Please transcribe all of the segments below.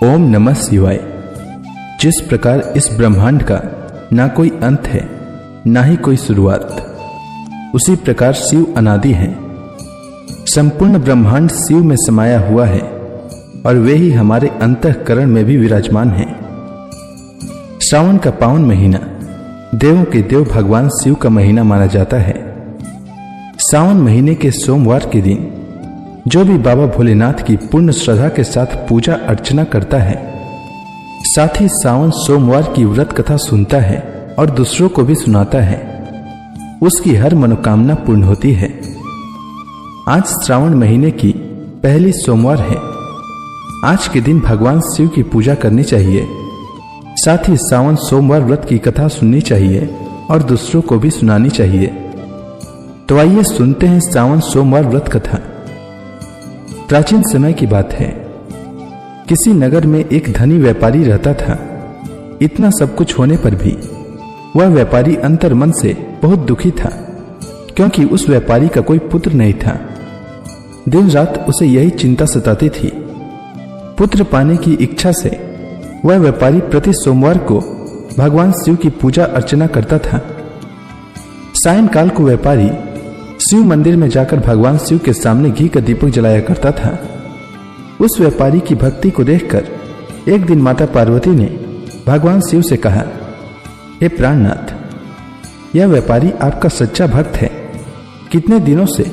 ओम नमः शिवाय। जिस प्रकार इस ब्रह्मांड का ना कोई अंत है ना ही कोई शुरुआत, उसी प्रकार शिव अनादि है। संपूर्ण ब्रह्मांड शिव में समाया हुआ है और वे ही हमारे अंतःकरण में भी विराजमान हैं। श्रावण का पावन महीना देवों के देव भगवान शिव का महीना माना जाता है। सावन महीने के सोमवार के दिन जो भी बाबा भोलेनाथ की पूर्ण श्रद्धा के साथ पूजा अर्चना करता है, साथ ही सावन सोमवार की व्रत कथा सुनता है और दूसरों को भी सुनाता है, उसकी हर मनोकामना पूर्ण होती है। आज श्रावण महीने की पहली सोमवार है। आज के दिन भगवान शिव की पूजा करनी चाहिए, साथ ही सावन सोमवार व्रत की कथा सुननी चाहिए और दूसरों को भी सुनानी चाहिए। तो आइए सुनते हैं सावन सोमवार व्रत कथा। प्राचीन समय की बात है। किसी नगर में एक धनी व्यापारी रहता था। इतना सब कुछ होने पर भी वह व्यापारी अंतर मन से बहुत दुखी था, क्योंकि उस व्यापारी का कोई पुत्र नहीं था। दिन रात उसे यही चिंता सताती थी। पुत्र पाने की इच्छा से वह व्यापारी प्रति सोमवार को भगवान शिव की पूजा अर्चना करता था। सायंकाल को व्यापारी शिव मंदिर में जाकर भगवान शिव के सामने घी का दीपक जलाया करता था। उस व्यापारी की भक्ति को देखकर एक दिन माता पार्वती ने भगवान शिव से कहा, हे प्राणनाथ, यह व्यापारी आपका सच्चा भक्त है। कितने दिनों से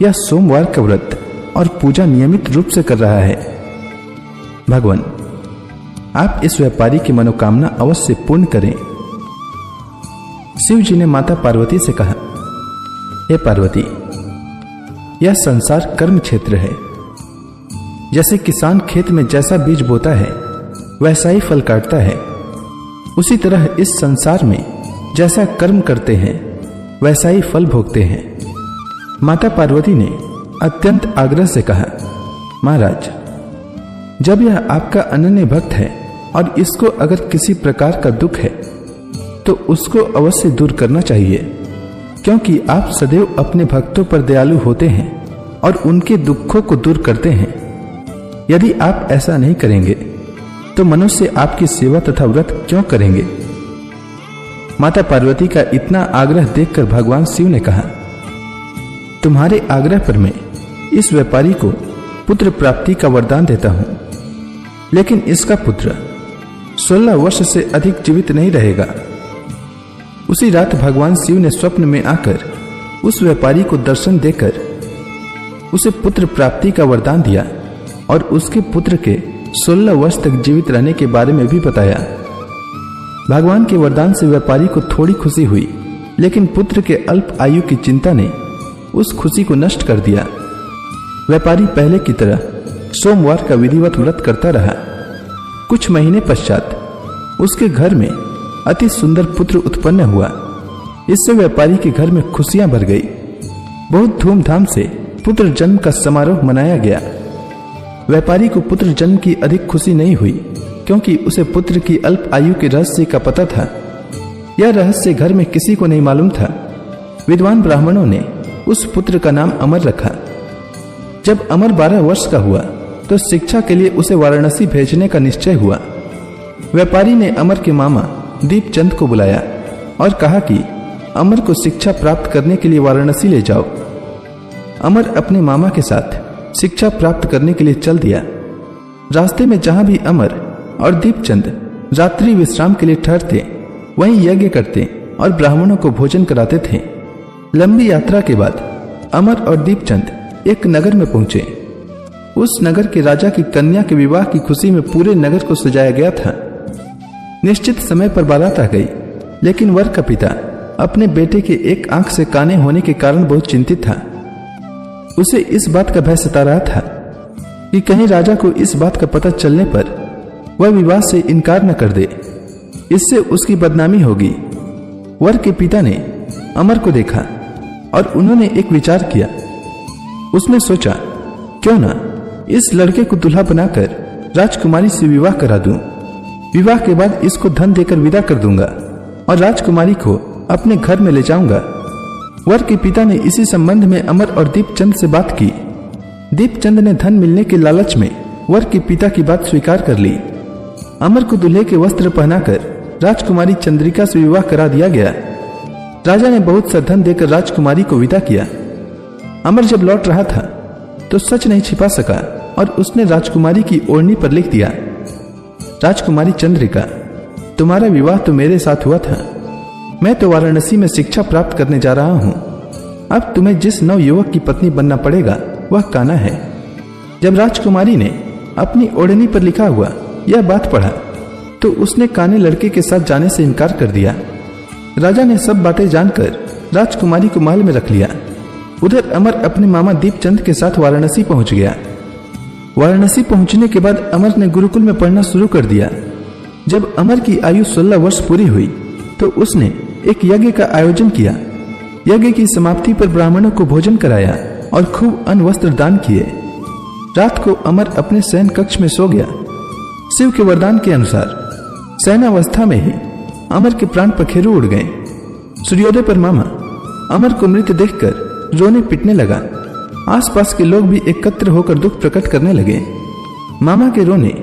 यह सोमवार का व्रत और पूजा नियमित रूप से कर रहा है। भगवान, आप इस व्यापारी की मनोकामना अवश्य पूर्ण करें। शिव जी ने माता पार्वती से कहा, हे पार्वती, यह संसार कर्म क्षेत्र है। जैसे किसान खेत में जैसा बीज बोता है वैसा ही फल काटता है, उसी तरह इस संसार में जैसा कर्म करते हैं वैसा ही फल भोगते हैं। माता पार्वती ने अत्यंत आग्रह से कहा, महाराज, जब यह आपका अनन्य भक्त है और इसको अगर किसी प्रकार का दुख है तो उसको अवश्य दूर करना चाहिए, क्योंकि आप सदैव अपने भक्तों पर दयालु होते हैं और उनके दुखों को दूर करते हैं। यदि आप ऐसा नहीं करेंगे तो मनुष्य आपकी सेवा तथा व्रत क्यों करेंगे। माता पार्वती का इतना आग्रह देखकर भगवान शिव ने कहा, तुम्हारे आग्रह पर मैं इस व्यापारी को पुत्र प्राप्ति का वरदान देता हूं, लेकिन इसका पुत्र 16 वर्ष से अधिक जीवित नहीं रहेगा। उसी रात भगवान शिव ने स्वप्न में आकर उस व्यापारी को दर्शन देकर उसे पुत्र प्राप्ति का वरदान दिया और उसके पुत्र के 16 वर्ष तक जीवित रहने के बारे में भी बताया। भगवान के वरदान से व्यापारी को थोड़ी खुशी हुई, लेकिन पुत्र के अल्प आयु की चिंता ने उस खुशी को नष्ट कर दिया। व्यापारी पहले की तरह सोमवार का विधिवत व्रत करता रहा। कुछ महीने पश्चात उसके घर में अति सुंदर पुत्र उत्पन्न हुआ। इससे व्यापारी के घर में खुशियां भर गई। बहुत धूमधाम से पुत्र जन्म का समारोह मनाया गया। व्यापारी को पुत्र जन्म की अधिक खुशी नहीं हुई, क्योंकि उसे पुत्र की अल्प आयु के रहस्य का पता था। यह रहस्य घर में किसी को नहीं मालूम था। विद्वान ब्राह्मणों ने उस पुत्र का नाम अमर रखा। जब अमर 12 वर्ष का हुआ तो शिक्षा के लिए उसे वाराणसी भेजने का निश्चय हुआ। व्यापारी ने अमर के मामा दीपचंद को बुलाया और कहा कि अमर को शिक्षा प्राप्त करने के लिए वाराणसी ले जाओ। अमर अपने मामा के साथ शिक्षा प्राप्त करने के लिए चल दिया। रास्ते में जहां भी अमर और दीपचंद रात्रि विश्राम के लिए ठहरते, वहीं यज्ञ करते और ब्राह्मणों को भोजन कराते थे। लंबी यात्रा के बाद अमर और दीपचंद एक नगर में पहुंचे। उस नगर के राजा की कन्या के विवाह की खुशी में पूरे नगर को सजाया गया था। निश्चित समय पर बारात आ गई, लेकिन वर का पिता अपने बेटे के एक आंख से काने होने के कारण बहुत चिंतित था। उसे इस बात का भय सता रहा था कि कहीं राजा को इस बात का पता चलने पर वह विवाह से इनकार न कर दे, इससे उसकी बदनामी होगी। वर के पिता ने अमर को देखा और उन्होंने एक विचार किया। उसने सोचा, क्यों ना इस लड़के को दूल्हा बनाकर राजकुमारी से विवाह करा दूं। विवाह के बाद इसको धन देकर विदा कर दूंगा और राजकुमारी को अपने घर में ले जाऊंगा। वर के पिता ने इसी संबंध में अमर और दीपचंद से बात की। दीपचंद ने धन मिलने के लालच में वर के पिता की बात स्वीकार कर ली। अमर को दूल्हे के वस्त्र पहनाकर राजकुमारी चंद्रिका से विवाह करा दिया गया। राजा ने बहुत सा धन देकर राजकुमारी को विदा किया। अमर जब लौट रहा था तो सच नहीं छिपा सका और उसने राजकुमारी की ओढ़नी पर लिख दिया, राजकुमारी चंद्रिका, तुम्हारा विवाह तो मेरे साथ हुआ था। मैं तो वाराणसी में शिक्षा प्राप्त करने जा रहा हूं। अब तुम्हें जिस नव युवक की पत्नी बनना पड़ेगा वह कान्हा है। जब राजकुमारी ने अपनी ओढ़नी पर लिखा हुआ यह बात पढ़ा तो उसने कान्हे लड़के के साथ जाने से इनकार कर दिया। राजा ने सब बातें जानकर राजकुमारी को महल में रख लिया। उधर अमर अपने मामा दीपचंद के साथ वाराणसी पहुंच गया। वाराणसी पहुंचने के बाद अमर ने गुरुकुल में पढ़ना शुरू कर दिया। जब अमर की आयु 16 वर्ष पूरी हुई तो उसने एक यज्ञ का आयोजन किया। यज्ञ की समाप्ति पर ब्राह्मणों को भोजन कराया और खूब अन्न वस्त्र दान किए। रात को अमर अपने शयन कक्ष में सो गया। शिव के वरदान के अनुसार शयनावस्था में ही अमर के प्राण पखेरु उड़ गए। सूर्योदय पर मामा अमर को मृत देखकर रोने पिटने लगा। आसपास के लोग भी एकत्र होकर दुख प्रकट करने लगे। मामा के रोने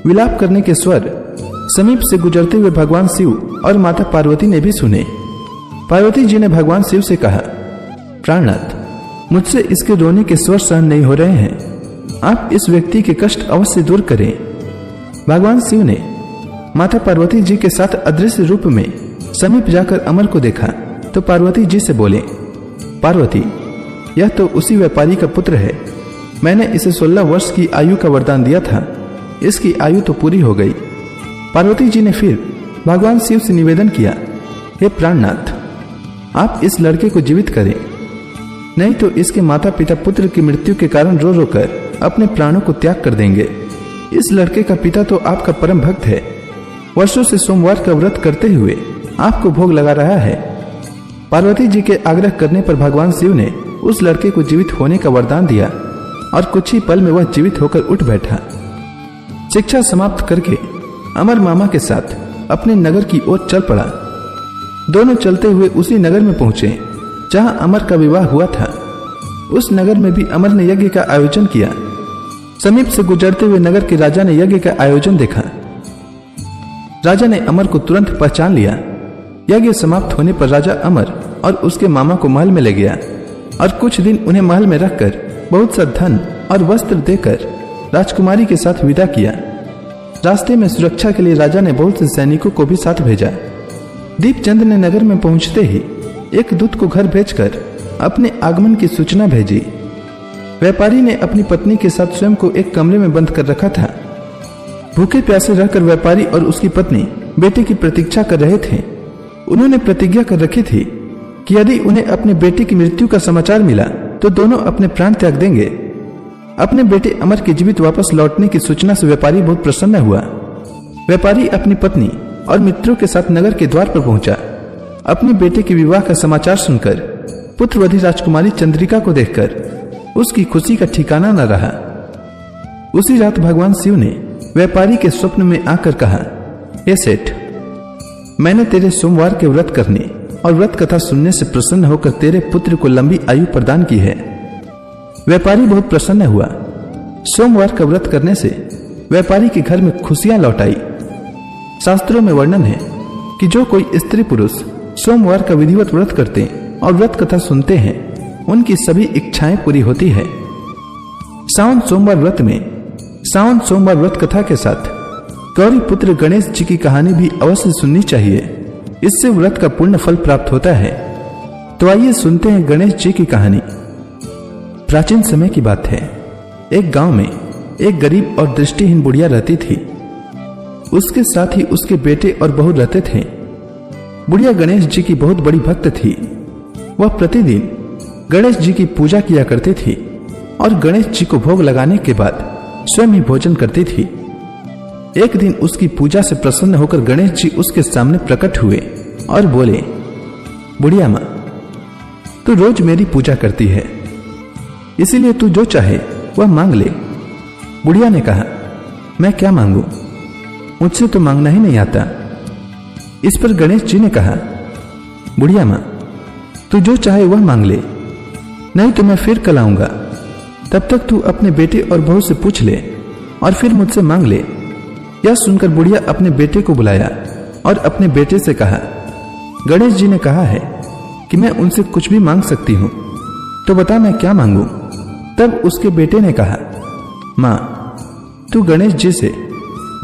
विलाप करने के स्वर समीप से गुजरते हुए भगवान शिव और माता पार्वती ने भी सुने। पार्वती जी ने भगवान शिव से कहा, प्राणनाथ, मुझसे इसके रोने के स्वर सहन नहीं हो रहे हैं। आप इस व्यक्ति के कष्ट अवश्य दूर करें। भगवान शिव ने माता पार्वती जी के साथ अदृश्य रूप में समीप जाकर अमर को देखा तो पार्वती जी से बोले, पार्वती, यह तो उसी व्यापारी का पुत्र है। मैंने इसे 16 वर्ष की आयु का वरदान दिया था। इसकी आयु तो पूरी हो गई। पार्वती जी ने फिर भगवान शिव से निवेदन किया, हे प्राणनाथ, आप इस लड़के को जीवित करें, नहीं तो इसके माता पिता पुत्र की मृत्यु के कारण रो रो कर अपने प्राणों को त्याग कर देंगे। इस लड़के का पिता तो आपका परम भक्त है। वर्षों से सोमवार का व्रत करते हुए आपको भोग लगा रहा है। पार्वती जी के आग्रह करने पर भगवान शिव ने उस लड़के को जीवित होने का वरदान दिया और कुछ ही पल में वह जीवित होकर उठ बैठा। शिक्षा समाप्त करके अमर मामा के साथ अपने नगर की ओर चल पड़ा। दोनों चलते हुए उसी नगर में पहुंचे जहां अमर का विवाह हुआ था। उस नगर में भी अमर ने यज्ञ का आयोजन किया। समीप से गुजरते हुए नगर के राजा ने यज्ञ का आयोजन देखा। राजा ने अमर को तुरंत पहचान लिया। यज्ञ समाप्त होने पर राजा अमर और उसके मामा को महल में ले गया और कुछ दिन उन्हें महल में रखकर बहुत सा धन और वस्त्र देकर राजकुमारी के साथ विदा किया। रास्ते में सुरक्षा के लिए राजा ने बहुत से सैनिकों को भी साथ भेजा। दीपचंद ने नगर में पहुंचते ही एक दूत को घर भेजकर अपने आगमन की सूचना भेजी। व्यापारी ने अपनी पत्नी के साथ स्वयं को एक कमरे में बंद कर रखा था। भूखे प्यासे रहकर व्यापारी और उसकी पत्नी बेटे की प्रतीक्षा कर रहे थे। उन्होंने प्रतिज्ञा कर रखी थी कि यदि उन्हें अपने बेटे की मृत्यु का समाचार मिला तो दोनों अपने प्राण त्याग देंगे। अपने बेटे अमर के जीवित वापस लौटने की सूचना से व्यापारी बहुत प्रसन्न हुआ। व्यापारी अपनी पत्नी और मित्रों के साथ नगर के द्वार पर पहुंचा। अपने बेटे के विवाह का समाचार सुनकर पुत्रवधी राजकुमारी चंद्रिका को देखकर उसकी खुशी का ठिकाना न रहा। उसी रात भगवान शिव ने व्यापारी के स्वप्न में आकर कहा, हे सेठ, मैंने तेरे सोमवार के व्रत करने और व्रत कथा सुनने से प्रसन्न होकर तेरे पुत्र को लंबी आयु प्रदान की है। व्यापारी बहुत प्रसन्न हुआ। सोमवार का व्रत करने से व्यापारी के घर में खुशियां लौट आई। शास्त्रों में वर्णन है कि जो कोई स्त्री पुरुष सोमवार का विधिवत व्रत करते और व्रत कथा सुनते हैं उनकी सभी इच्छाएं पूरी होती है। सावन सोमवार व्रत कथा के साथ गौरी पुत्र गणेश जी की कहानी भी अवश्य सुननी चाहिए। इससे व्रत का पूर्ण फल प्राप्त होता है। तो आइए सुनते हैं गणेश जी की कहानी। प्राचीन समय की बात है। एक गांव में एक गरीब और दृष्टिहीन बुढ़िया रहती थी। उसके साथ ही उसके बेटे और बहू रहते थे। बुढ़िया गणेश जी की बहुत बड़ी भक्त थी। वह प्रतिदिन गणेश जी की पूजा किया करती थी और गणेश जी को भोग लगाने के बाद स्वयं ही भोजन करती थी। एक दिन उसकी पूजा से प्रसन्न होकर गणेश जी उसके सामने प्रकट हुए और बोले, बुढ़िया माँ, तू रोज मेरी पूजा करती है, इसीलिए तू जो चाहे वह मांग ले। बुढ़िया ने कहा, मैं क्या मांगू, मुझसे तो मांगना ही नहीं आता। इस पर गणेश जी ने कहा, बुढ़िया माँ, तू जो चाहे वह मांग ले, नहीं तो मैं फिर कल आऊंगा। तब तक तू अपने बेटे और बहू से पूछ ले। और फिर मुझसे मांग ले। यह सुनकर बुढ़िया अपने बेटे को बुलाया और अपने बेटे से कहा, गणेश जी ने कहा है कि मैं उनसे कुछ भी मांग सकती हूँ, तो बता मैं क्या मांगू। तब उसके बेटे ने कहा, माँ तू गणेश जी से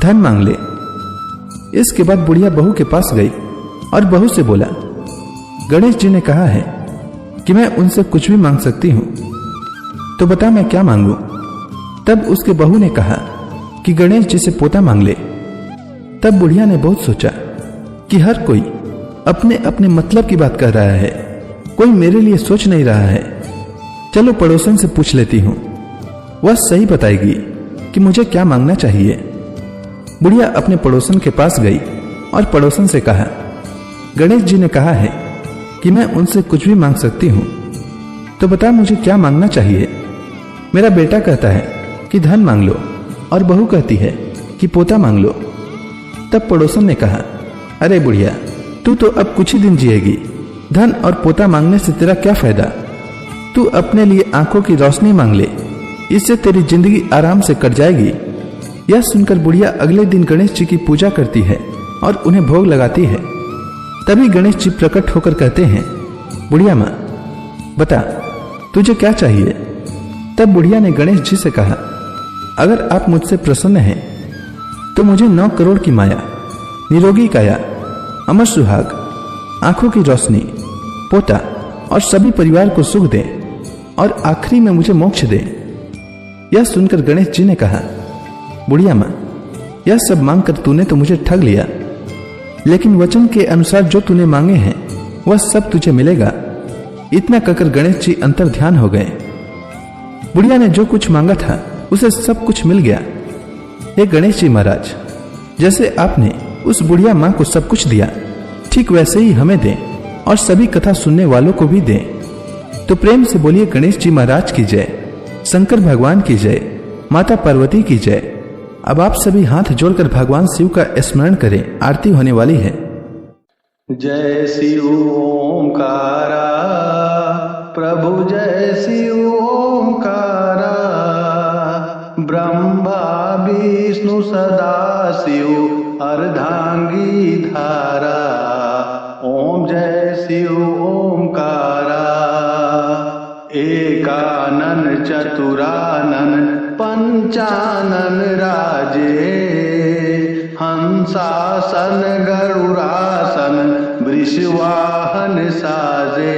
धन मांग ले। इसके बाद बुढ़िया बहू के पास गई और बहू से बोला, गणेश जी ने कहा है कि मैं उनसे कुछ भी मांग सकती हूँ, तो बता मैं क्या मांगू। तब उसके बहू ने कहा कि गणेश जी से पोता मांग ले। तब बुढ़िया ने बहुत सोचा कि हर कोई अपने अपने मतलब की बात कर रहा है, कोई मेरे लिए सोच नहीं रहा है। चलो पड़ोसन से पूछ लेती हूँ, वह सही बताएगी कि मुझे क्या मांगना चाहिए। बुढ़िया अपने पड़ोसन के पास गई और पड़ोसन से कहा, गणेश जी ने कहा है कि मैं उनसे कुछ भी मांग सकती हूँ, तो बता मुझे क्या मांगना चाहिए। मेरा बेटा कहता है कि धन मांग लो और बहू कहती है कि पोता मांग लो। तब पड़ोसन ने कहा, अरे बुढ़िया, तू तो अब कुछ ही दिन जिएगी, धन और पोता मांगने से तेरा क्या फायदा। तू अपने लिए आंखों की रोशनी मांग ले, इससे तेरी जिंदगी आराम से कट जाएगी। यह सुनकर बुढ़िया अगले दिन गणेश जी की पूजा करती है और उन्हें भोग लगाती है। तभी गणेश जी प्रकट होकर कहते हैं, बुढ़िया माँ बता तुझे क्या चाहिए। तब बुढ़िया ने गणेश जी से कहा, अगर आप मुझसे प्रसन्न हैं तो मुझे 9 करोड़ की माया, निरोगी काया, अमर सुहाग, आंखों की रोशनी, पोता और सभी परिवार को सुख दे और आखिरी में मुझे मोक्ष दे। यह सुनकर गणेश जी ने कहा, बुढ़िया माँ यह सब मांगकर तूने तो मुझे ठग लिया, लेकिन वचन के अनुसार जो तूने मांगे हैं वह सब तुझे मिलेगा। इतना कहकर गणेश जी अंतर ध्यान हो गए। बुढ़िया ने जो कुछ मांगा था उसे सब कुछ मिल गया। हे गणेश जी महाराज, जैसे आपने उस बुढ़िया माँ को सब कुछ दिया, ठीक वैसे ही हमें दें और सभी कथा सुनने वालों को भी दें। तो प्रेम से बोलिए गणेश जी महाराज की जय, शंकर भगवान की जय, माता पार्वती की जय। अब आप सभी हाथ जोड़कर भगवान शिव का स्मरण करें, आरती होने वाली है। जय शिव ओंकारा प्रभु, जय शिव ओंकारा, ब्रह्मा विष्णु सदा शिव अर्धांगी धारा। ओम जय शिव ओंकारा, एकानन चतुरानन पंचानन राजे, हंसासन गरुड़ासन वृषवाहन साजे।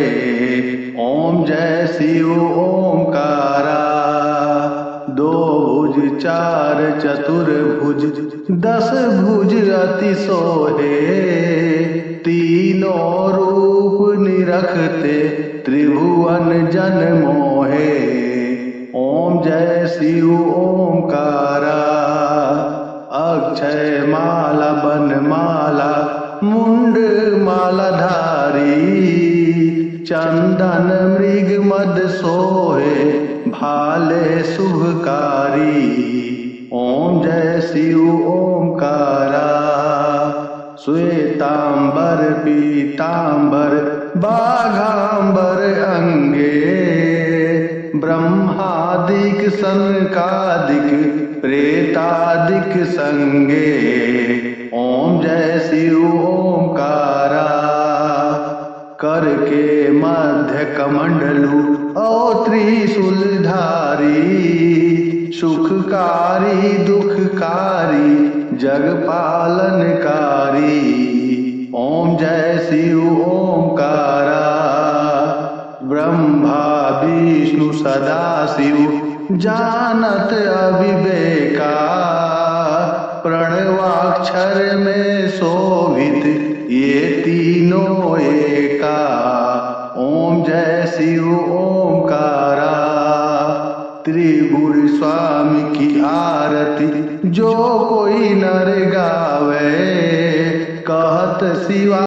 ओम जय शिव ओंकारा, 2 भुज 4 चतुर्भुज 10 भुज अति सोहे, तीनों रूप निरखते त्रिभुवन जन मोहे। ओम जय शिव ओंकारा, अक्षय माला बन माला मुंड माला धारी, चंदन मृग मद सोहे भाले शुभकारी। ओम जय शिव ओंकारा, श्वेतांबर पीतांबर बाघांबर अंगे, ब्रह्मादिक सनकादिक प्रेतादिक संगे। ओम जय शिव ओंकारा, कर के मध्य कमंडलु और त्रिशूलधारी, सुखकारी दुखकारी जगपालनकारी। ओम जय शिव ओंकारा, ब्रह्मा विष्णु सदा शिव जानत अविवेका, प्रणवाक्षर में शोभित ये तीनों एका। ओम जय शिव ओंकारा, त्रिपुर स्वामी की आरती जो कोई नर गावे, कहत शिवा